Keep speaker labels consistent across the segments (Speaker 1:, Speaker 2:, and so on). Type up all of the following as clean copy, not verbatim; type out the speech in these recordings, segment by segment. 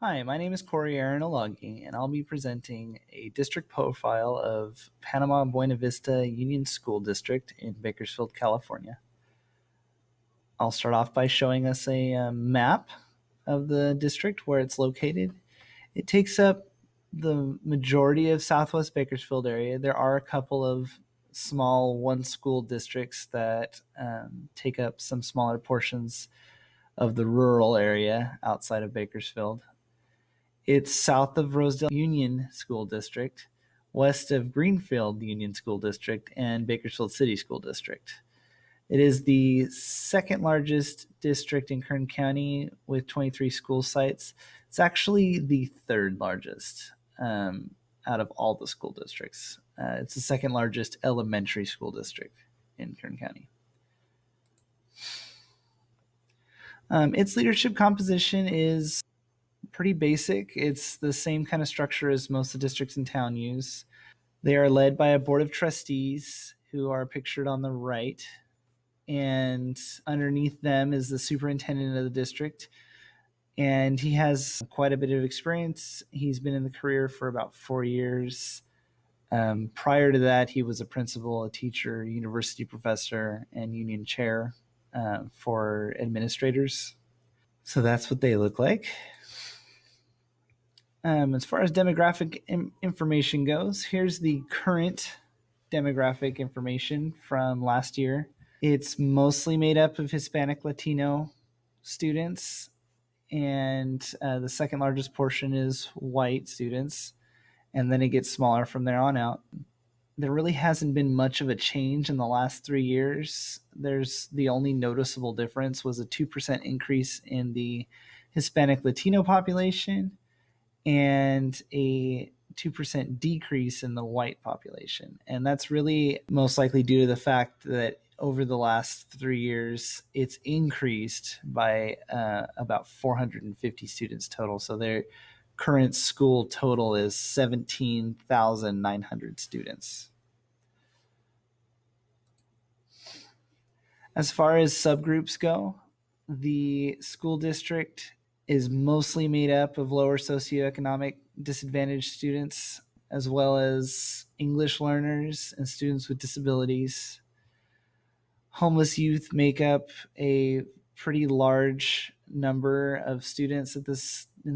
Speaker 1: Hi, my name is Corey Aronalagi, and I'll be presenting a district profile of Panama Buena Vista Union School District in Bakersfield, California. I'll start off by showing us a map of the district where it's located. It takes up the majority of Southwest Bakersfield area. There are a couple of small one school districts that take up some smaller portions of the rural area outside of Bakersfield. It's south of Rosedale Union School District, west of Greenfield Union School District, and Bakersfield City School District. It is the second largest district in Kern County with 23 school sites. It's actually the third largest out of all the school districts. It's the second largest elementary school district in Kern County. Its leadership composition is pretty basic. It's the same kind of structure as most of the districts in town use. They are led by a board of trustees who are pictured on the right, and underneath them is the superintendent of the district, and he has quite a bit of experience. He's been in the career for about 4 years. Prior to that, he was a principal, a teacher, university professor, and union chair for administrators. So that's what they look like. As far as demographic information goes, here's the current demographic information from last year. It's mostly made up of Hispanic Latino students, and the second largest portion is white students, and then it gets smaller from there on out. There really hasn't been much of a change in the last 3 years. The only noticeable difference was a 2% increase in the Hispanic Latino population and a 2% decrease in the white population. And that's really most likely due to the fact that over the last 3 years, it's increased by about 450 students total. So their current school total is 17,900 students. As far as subgroups go, the school district is mostly made up of lower socioeconomic disadvantaged students, as well as English learners and students with disabilities. Homeless youth make up a pretty large number of students in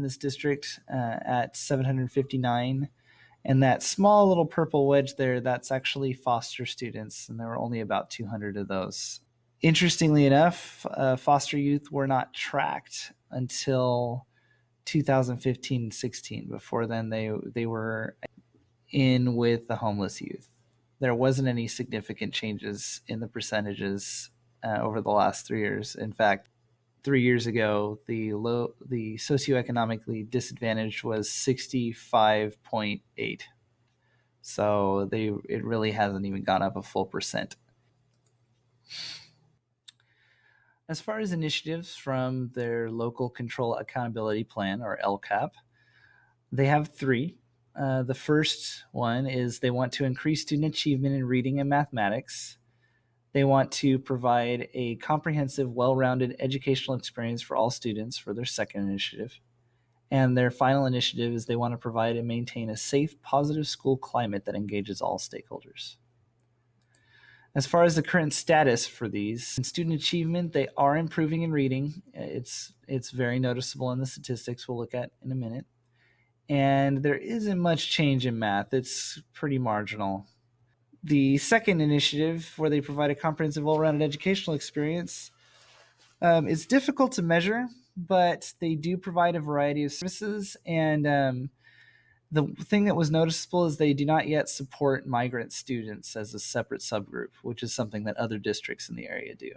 Speaker 1: this district at 759. And that small little purple wedge there, that's actually foster students, and there were only about 200 of those. Interestingly enough, foster youth were not tracked until 2015-16. Before then, they were in with the homeless youth. There wasn't any significant changes in the percentages over the last 3 years. In fact, 3 years ago, the socioeconomically disadvantaged was 65.8. So it really hasn't even gone up a full percent. As far as initiatives from their Local Control Accountability Plan, or LCAP, they have three. The first one is they want to increase student achievement in reading and mathematics. They want to provide a comprehensive, well-rounded educational experience for all students for their second initiative. And their final initiative is they want to provide and maintain a safe, positive school climate that engages all stakeholders. As far as the current status for these, in student achievement, they are improving in reading. It's very noticeable in the statistics we'll look at in a minute. And there isn't much change in math. It's pretty marginal. The second initiative, where they provide a comprehensive, well-rounded educational experience, it's difficult to measure, but they do provide a variety of services. And the thing that was noticeable is they do not yet support migrant students as a separate subgroup, which is something that other districts in the area do.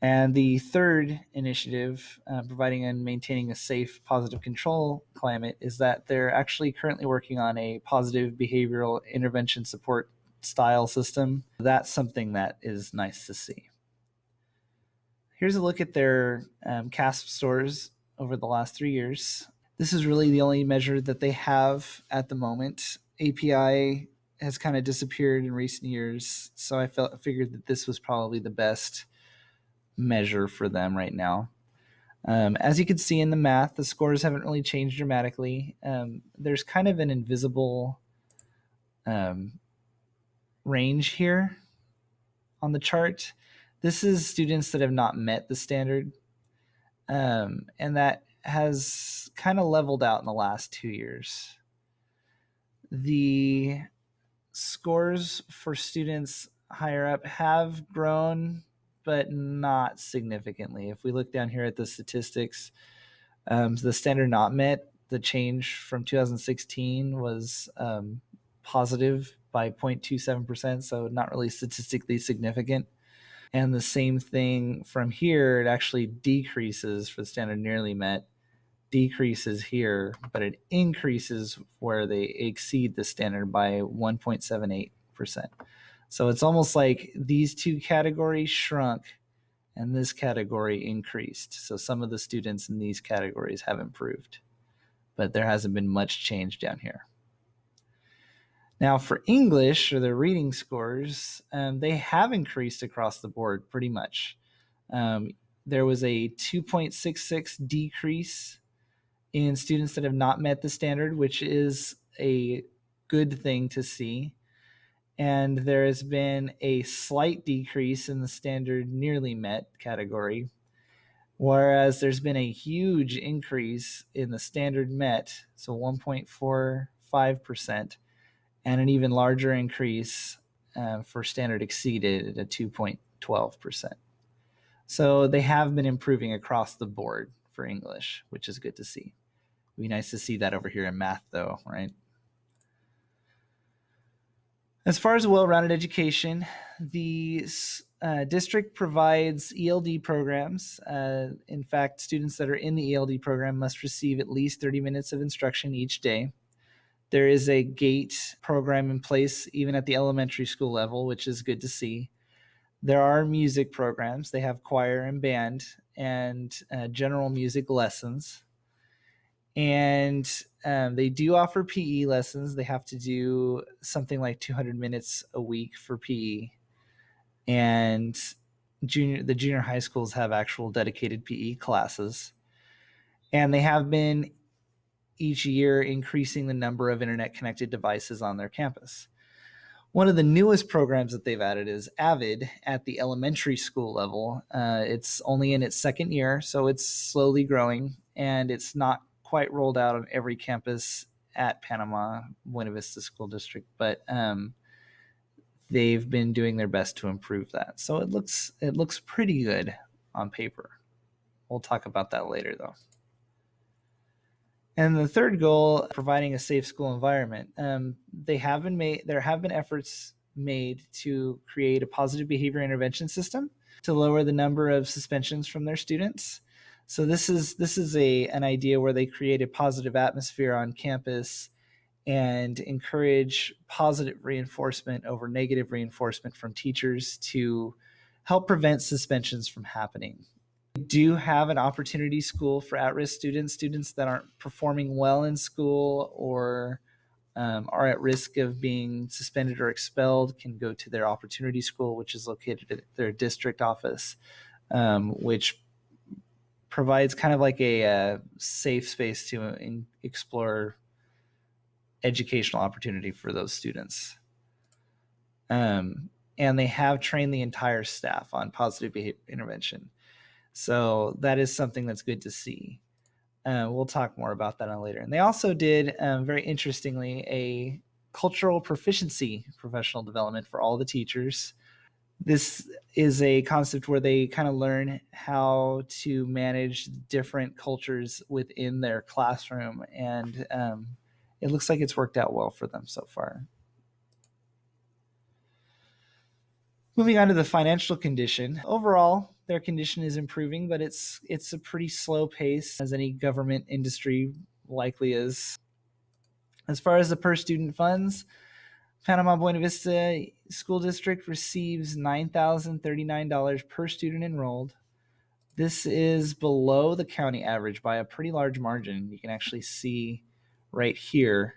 Speaker 1: And the third initiative, providing and maintaining a safe, positive control climate, is that they're actually currently working on a positive behavioral intervention support style system. That's something that is nice to see. Here's a look at their CASP scores over the last 3 years. This is really the only measure that they have at the moment. API has kind of disappeared in recent years, so I figured that this was probably the best measure for them right now. As you can see in the math, the scores haven't really changed dramatically. There's kind of an invisible range here on the chart. This is students that have not met the standard, and that has kind of leveled out in the last 2 years. The scores for students higher up have grown, but not significantly. If we look down here at the statistics, the standard not met, the change from 2016 was positive by 0.27%, so not really statistically significant. And the same thing from here, it actually decreases for the standard nearly met, decreases here, but it increases where they exceed the standard by 1.78%. So it's almost like these two categories shrunk and this category increased. So some of the students in these categories have improved, but there hasn't been much change down here. Now for English, or the reading scores, they have increased across the board pretty much. There was a 2.66 decrease in students that have not met the standard, which is a good thing to see. And there has been a slight decrease in the standard nearly met category, whereas there's been a huge increase in the standard met, so 1.45%, and an even larger increase for standard exceeded at 2.12%. So they have been improving across the board for English, which is good to see. It'd be nice to see that over here in math, though, right? As far as a well-rounded education, the district provides ELD programs. In fact, students that are in the ELD program must receive at least 30 minutes of instruction each day. There is a GATE program in place even at the elementary school level, which is good to see. There are music programs. They have choir and band and general music lessons. And they do offer PE lessons. They have to do something like 200 minutes a week for PE. And the junior high schools have actual dedicated PE classes. And they have been each year increasing the number of internet-connected devices on their campus. One of the newest programs that they've added is AVID at the elementary school level. It's only in its second year, so it's slowly growing, and it's not quite rolled out on every campus at Panama Buena Vista School District, but they've been doing their best to improve that. So it looks pretty good on paper. We'll talk about that later, though. And the third goal, providing a safe school environment. There have been efforts made to create a positive behavior intervention system to lower the number of suspensions from their students. So this is an idea where they create a positive atmosphere on campus and encourage positive reinforcement over negative reinforcement from teachers to help prevent suspensions from happening. We do have an opportunity school for at-risk students that aren't performing well in school or are at risk of being suspended or expelled can go to their opportunity school, which is located at their district office, which provides kind of like a safe space to explore educational opportunity for those students. And they have trained the entire staff on positive behavior intervention. So that is something that's good to see. We'll talk more about that on later. And they also did, very interestingly, a cultural proficiency professional development for all the teachers. This is a concept where they kind of learn how to manage different cultures within their classroom, and it looks like it's worked out well for them so far. Moving on to the financial condition. Overall, their condition is improving, but it's a pretty slow pace, as any government industry likely is. As far as the per student funds, Panama Buena Vista School District receives $9,039 per student enrolled. This is below the county average by a pretty large margin. You can actually see right here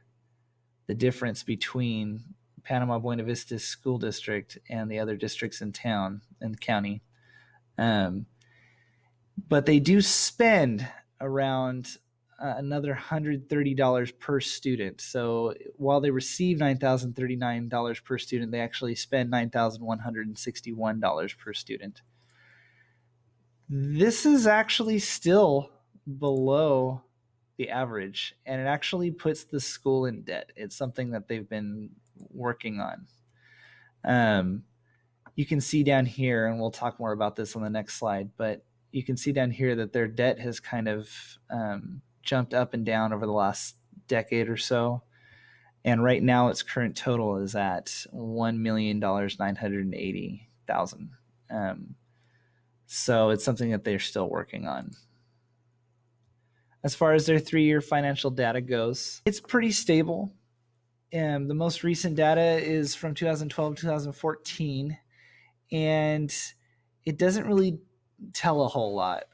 Speaker 1: the difference between Panama Buena Vista School District and the other districts in town and county. But they do spend around another $130 per student. So while they receive $9,039 per student, they actually spend $9,161 per student. This is actually still below the average, and it actually puts the school in debt. It's something that they've been working on. You can see down here, and we'll talk more about this on the next slide, but you can see down here that their debt has kind of jumped up and down over the last decade or so. And right now, its current total is at $1,980,000. So it's something that they're still working on. As far as their 3-year financial data goes, it's pretty stable. The most recent data is from 2012 2014, and it doesn't really tell a whole lot.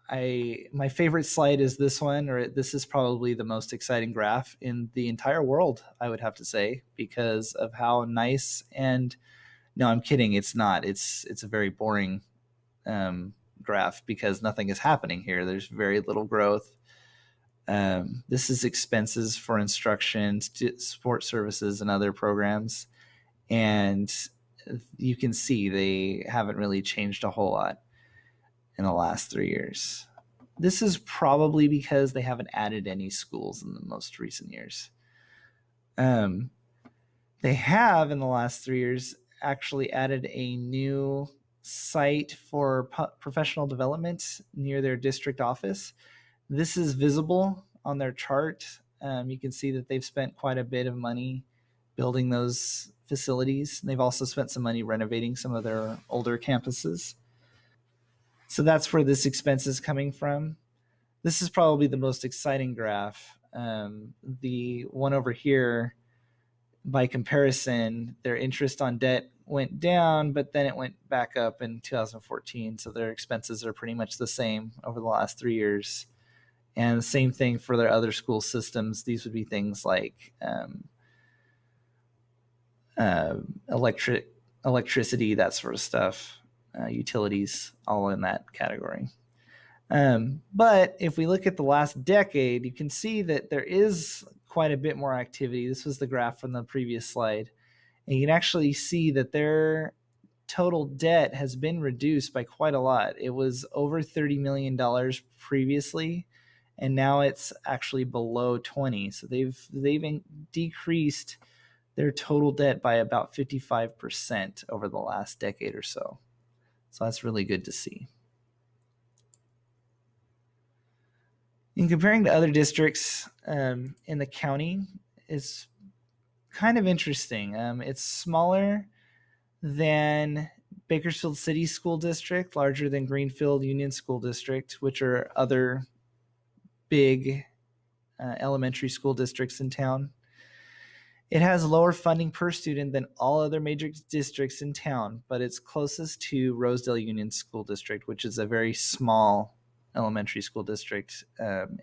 Speaker 1: My favorite slide is this one, or this is probably the most exciting graph in the entire world, I would have to say, because of how nice and no, I'm kidding. It's not. It's a very boring graph because nothing is happening here. There's very little growth. This is expenses for instruction, support services, and other programs. And you can see they haven't really changed a whole lot in the last 3 years. This is probably because they haven't added any schools in the most recent years. They have, in the last 3 years, actually added a new site for professional development near their district office. This is visible on their chart. You can see that they've spent quite a bit of money building those facilities. They've also spent some money renovating some of their older campuses. So that's where this expense is coming from. This is probably the most exciting graph. The one over here, by comparison, their interest on debt went down, but then it went back up in 2014. So their expenses are pretty much the same over the last 3 years. And the same thing for their other school systems. These would be things like electricity, that sort of stuff, utilities, all in that category. But if we look at the last decade, you can see that there is quite a bit more activity. This was the graph from the previous slide. And you can actually see that their total debt has been reduced by quite a lot. It was over $30 million previously, and now it's actually below 20. So they've decreased their total debt by about 55% over the last decade or so. So that's really good to see. In comparing to other districts in the county, it's kind of interesting. It's smaller than Bakersfield City School District, larger than Greenfield Union School District, which are other big elementary school districts in town. It has lower funding per student than all other major districts in town, but it's closest to Rosedale Union School District, which is a very small elementary school district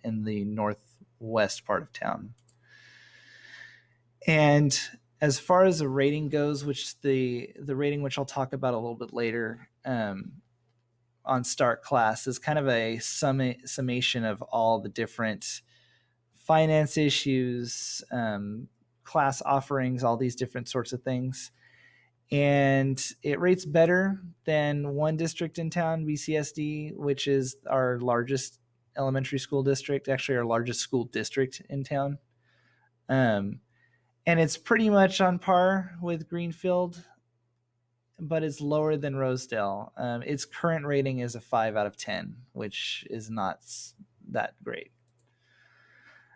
Speaker 1: in the northwest part of town. And as far as the rating goes, which the rating which I'll talk about a little bit later on Start Class is kind of a summation of all the different finance issues, class offerings, all these different sorts of things. And it rates better than one district in town, BCSD, which is our largest elementary school district, actually our largest school district in town. And it's pretty much on par with Greenfield, but it's lower than Rosedale. Its current rating is a 5 out of 10, which is not that great.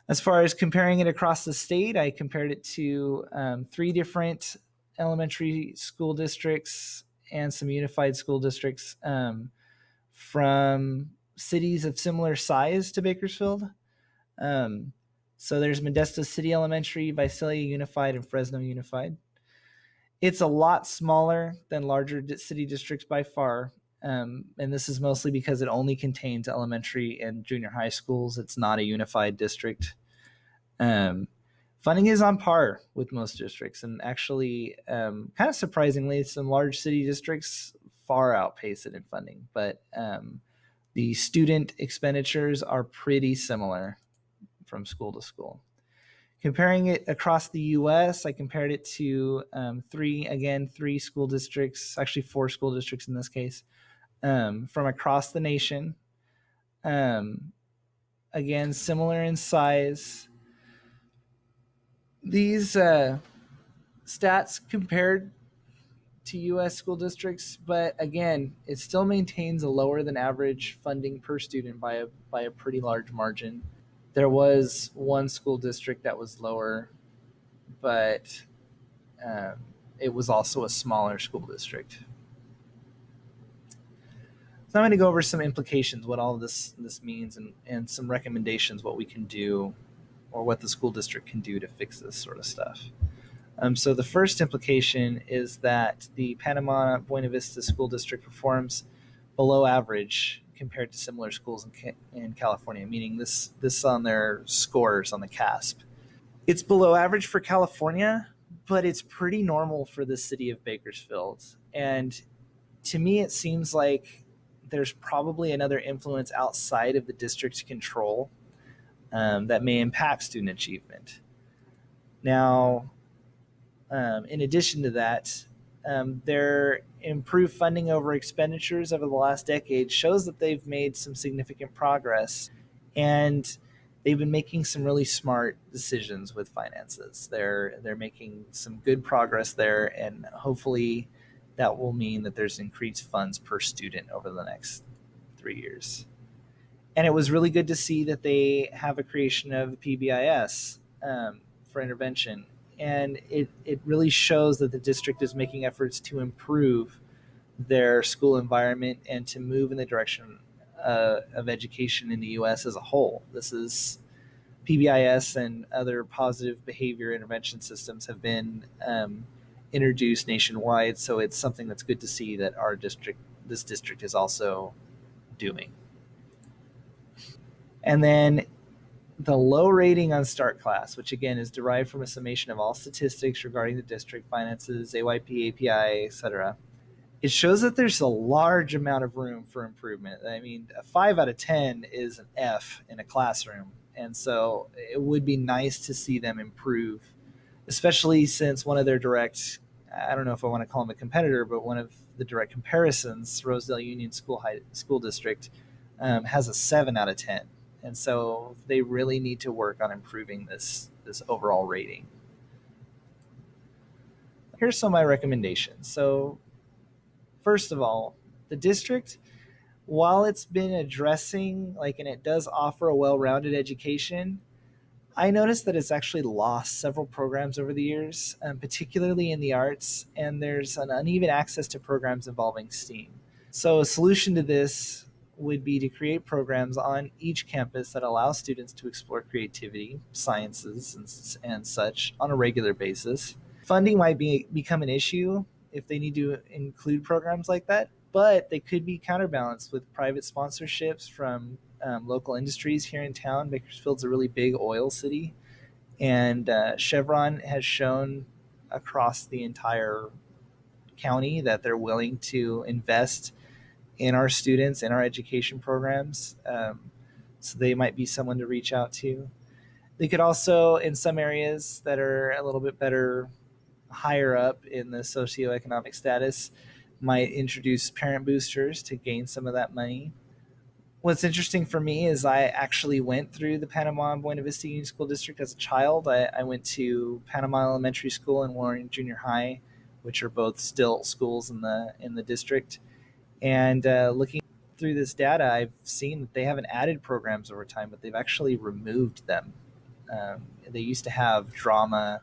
Speaker 1: As far as comparing it across the state, I compared it to 3 different elementary school districts and some unified school districts from cities of similar size to Bakersfield. So there's Modesto City Elementary, Visalia Unified, and Fresno Unified. It's a lot smaller than larger city districts by far, and this is mostly because it only contains elementary and junior high schools. It's not a unified district. Funding is on par with most districts, and actually, kind of surprisingly, some large city districts far outpace it in funding. But The student expenditures are pretty similar from school to school. Comparing it across the US, I compared it to three school districts, actually 4 school districts in this case, from across the nation. Again, similar in size. These stats compared to US school districts, but again, it still maintains a lower than average funding per student by a pretty large margin. There was one school district that was lower, but um, it was also a smaller school district. So I'm going to go over some implications, what all of this means, and some recommendations, what we can do or what the school district can do to fix this sort of stuff. So the first implication is that the Panama Buena Vista School District performs below average compared to similar schools in California, meaning this on their scores on the CASP. It's below average for California, but it's pretty normal for the city of Bakersfield. And to me, it seems like there's probably another influence outside of the district's control that may impact student achievement. Now, in addition to that, their improved funding over expenditures over the last decade shows that they've made some significant progress, and they've been making some really smart decisions with finances. They're making some good progress there, and hopefully that will mean that there's increased funds per student over the next 3 years. And it was really good to see that they have a creation of PBIS for intervention. And it really shows that the district is making efforts to improve their school environment and to move in the direction of education in the U.S. as a whole. This is PBIS and other positive behavior intervention systems have been introduced nationwide, so it's something that's good to see that this district is also doing. And then the low rating on START class, which again is derived from a summation of all statistics regarding the district, finances, AYP, API, etc. It shows that there's a large amount of room for improvement. I mean, a 5 out of 10 is an F in a classroom. And so it would be nice to see them improve, especially since one of their direct, I don't know if I want to call them a competitor, but one of the direct comparisons, Rosedale Union School District, has a 7 out of 10. And so they really need to work on improving this overall rating. Here's some of my recommendations. So first of all, the district, while it's been addressing, and it does offer a well-rounded education, I noticed that it's actually lost several programs over the years, particularly in the arts, and there's an uneven access to programs involving STEAM. So a solution to this would be to create programs on each campus that allow students to explore creativity, sciences, and such on a regular basis. Funding might become an issue if they need to include programs like that, but they could be counterbalanced with private sponsorships from local industries here in town. Bakersfield's a really big oil city, and Chevron has shown across the entire county that they're willing to invest in our students, in our education programs. So they might be someone to reach out to. They could also, in some areas that are a little bit better, higher up in the socioeconomic status, might introduce parent boosters to gain some of that money. What's interesting for me is I actually went through the Panama Buena Vista Union School District as a child. I went to Panama Elementary School and Warren Junior High, which are both still schools in the district. And looking through this data, I've seen that they haven't added programs over time, but they've actually removed them. They used to have drama,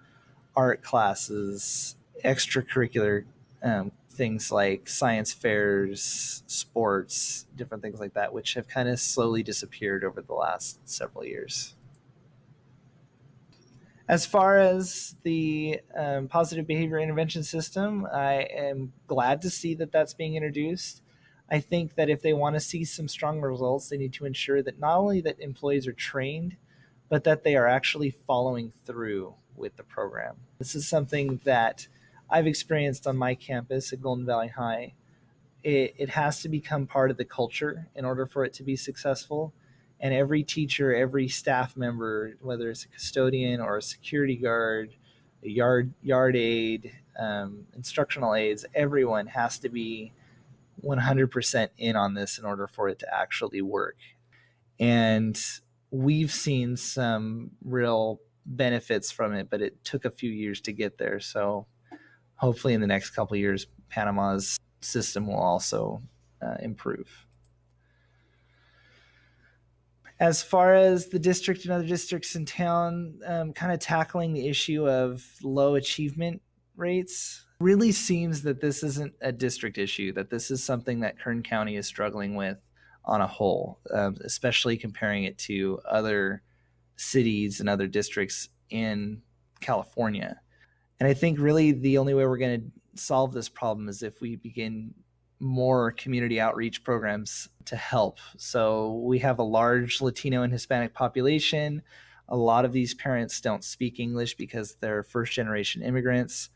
Speaker 1: art classes, extracurricular things like science fairs, sports, different things like that, which have kind of slowly disappeared over the last several years. As far as the positive behavior intervention system, I am glad to see that that's being introduced. I think that if they want to see some strong results, they need to ensure that not only that employees are trained, but that they are actually following through with the program. This is something that I've experienced on my campus at Golden Valley High. it has to become part of the culture in order for it to be successful. And every teacher, every staff member, whether it's a custodian or a security guard, a yard aide, instructional aides, everyone has to be 100% in on this in order for it to actually work. And we've seen some real benefits from it, but it took a few years to get there. So hopefully in the next couple of years, Panama's system will also improve. As far as the district and other districts in town, kind of tackling the issue of low achievement rates, really seems that this isn't a district issue, that this is something that Kern County is struggling with on a whole, especially comparing it to other cities and other districts in California. And I think really the only way we're going to solve this problem is if we begin more community outreach programs to help. So we have a large Latino and Hispanic population. A lot of these parents don't speak English because they're first generation immigrants.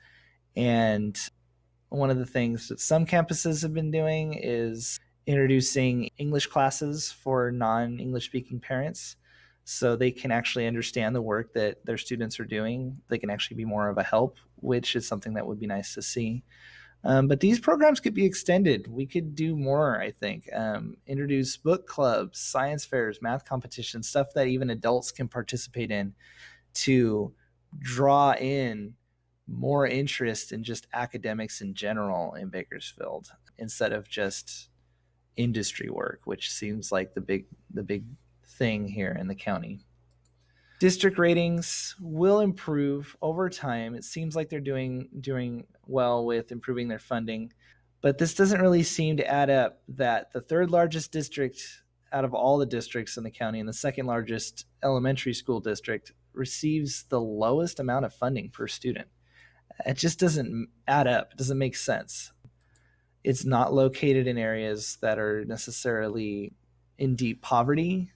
Speaker 1: And one of the things that some campuses have been doing is introducing English classes for non-English speaking parents, so they can actually understand the work that their students are doing. They can actually be more of a help, which is something that would be nice to see. But these programs could be extended. We could do more, I think. Introduce book clubs, science fairs, math competitions, stuff that even adults can participate in to draw in more interest in just academics in general in Bakersfield instead of just industry work, which seems like the big thing here in the county. District ratings will improve over time. It seems like they're doing well with improving their funding, but this doesn't really seem to add up that the third largest district out of all the districts in the county and the second largest elementary school district receives the lowest amount of funding per student. It just doesn't add up. It doesn't make sense. It's not located in areas that are necessarily in deep poverty.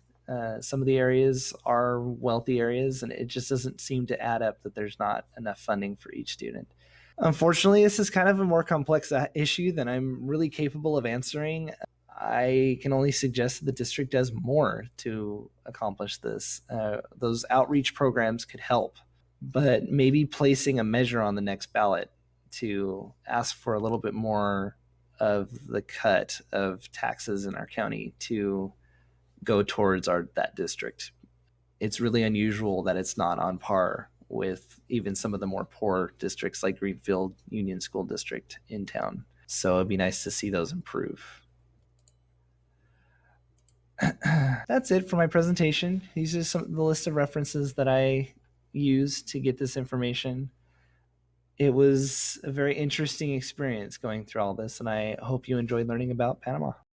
Speaker 1: Some of the areas are wealthy areas, and it just doesn't seem to add up that there's not enough funding for each student. Unfortunately, this is kind of a more complex issue than I'm really capable of answering. I can only suggest that the district does more to accomplish this. Those outreach programs could help, but maybe placing a measure on the next ballot to ask for a little bit more of the cut of taxes in our county to go towards that district. It's really unusual that it's not on par with even some of the more poor districts like Greenfield Union School District in town. So it'd be nice to see those improve. That's it for my presentation. These are the list of references that I used to get this information. It was a very interesting experience going through all this, and I hope you enjoyed learning about Panama.